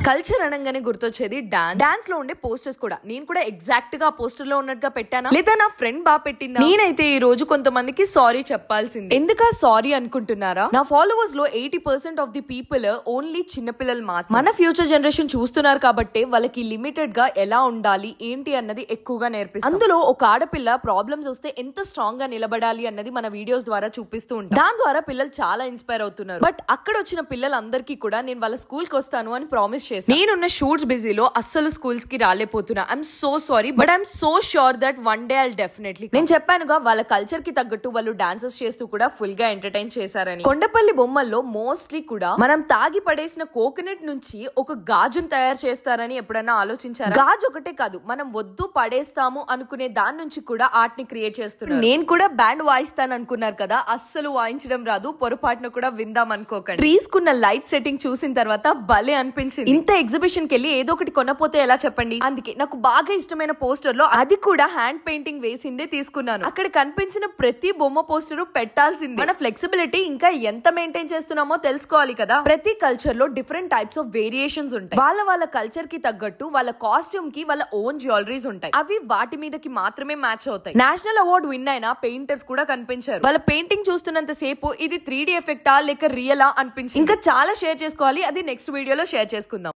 Culture అనగానే గుర్తొచ్చేది dance లో ఉండే పోస్టర్స్ కూడా. నేను కూడా ఎగ్జాక్ట్ గా పోస్టర్ లో ఉన్నట్టుగా పెట్టానా లేదా నా ఫ్రెండ్ బాగా పెట్టిందా? నేనైతే ఈ రోజు కొంతమందికి సారీ చెప్పాల్సింది. ఎందుక సారీ అనుకుంటున్నారా? నా ఫాలోవర్స్ లో 80% ఆఫ్ ది పీపుల్ ఓన్లీ చిన్నపిల్లలు మాత్రం. మన ఫ్యూచర్ జనరేషన్ చూస్తున్నారు కాబట్టి వాళ్ళకి లిమిటెడ్ గా ఎలా ఉండాలి ఏంటి అన్నది ఎక్కువగా నేర్పిస్తాం. అందులో ఒక ఆడపిల్ల ప్రాబ్లమ్స్ వస్తే ఎంత స్ట్రాంగ్ గా నిలబడాలి అన్నది మన వీడియోస్ ద్వారా చూపిస్తూ ఉంటాం. దాని ద్వారా పిల్లలు చాలా ఇన్స్పైర్ అవుతున్నారు. బట్ అక్కడ వచ్చిన పిల్లలందరికీ కూడా నేను వాళ్ళ స్కూల్ కి వస్తాను అని ప్రామిస్ చేశాను. నేనున్న షూట్స్ బిజీలో అస్సలు స్కూల్స్ కి రాలేపోతున్నా. I'm so sorry, but I'm so sure that one day I'll definitely. నేను చెప్పానుగా వాళ్ళ కల్చర్ కి తగ్గట్టు వాళ్ళు డాన్సెస్ చేస్తూ కూడా ఫుల్ గా ఎంటర్టైన్ చేశారని. కొండపల్లి బొమ్మల్లో మోస్ట్లీ కూడా మనం తాగి పడేసిన కోకోనట్ నుంచి ఒక గాజును తయారు చేస్తారని ఎప్పుడైనా ఆలోచించారా? గాజు ఒకటే కాదు, మనం వద్దు పడేస్తాము అనుకునే దాని నుంచి కూడా ఆర్ట్ ని క్రియేట్ చేస్తున్నారు. నేను కూడా బ్యాండ్ వాయిస్తాను అనుకున్నారు కదా, అస్సలు వాయించడం రాదు, పొరపాటున కూడా విందాం అనుకోకండి. ట్రీస్ కున్న లైట్ సెట్టింగ్ చూసిన తర్వాత భలే అనిపించింది. ఇంత ఎగ్జిబిషన్ కి వెళ్ళి ఏదో ఒకటి కొనపోతే ఎలా చెప్పండి? అందుకే నాకు బాగా ఇష్టమైన పోస్టర్ లో అది కూడా హ్యాండ్ పెయింటింగ్ వేసిందే తీసుకున్నాను. అక్కడ కనిపించిన ప్రతి బొమ్మ పోస్టర్ పెట్టాల్సింది. మన ఫ్లెక్సిబిలిటీ ఇంకా ఎంత మెయింటైన్ చేస్తున్నామో తెలుసుకోవాలి కదా. ప్రతి కల్చర్ లో డిఫరెంట్ టైప్స్ ఆఫ్ వేరియేషన్స్ ఉంటాయి. వాళ్ళ కల్చర్ కి తగ్గట్టు వాళ్ళ కాస్ట్యూమ్ కి వాళ్ళ ఓన్ జ్యువెలరీస్ ఉంటాయి. అవి వాటి మీదకి మాత్రమే మ్యాచ్ అవుతాయి. నేషనల్ అవార్డు విన్ అయిన పెయింటర్స్ కూడా కనిపించారు. వాళ్ళ పెయింటింగ్ చూస్తున్నంత సేపు ఇది 3D ఎఫెక్టా లేక రియలా అనిపించింది. ఇంకా చాలా షేర్ చేసుకోవాలి, అది నెక్స్ట్ వీడియోలో షేర్ చేసుకుందాం.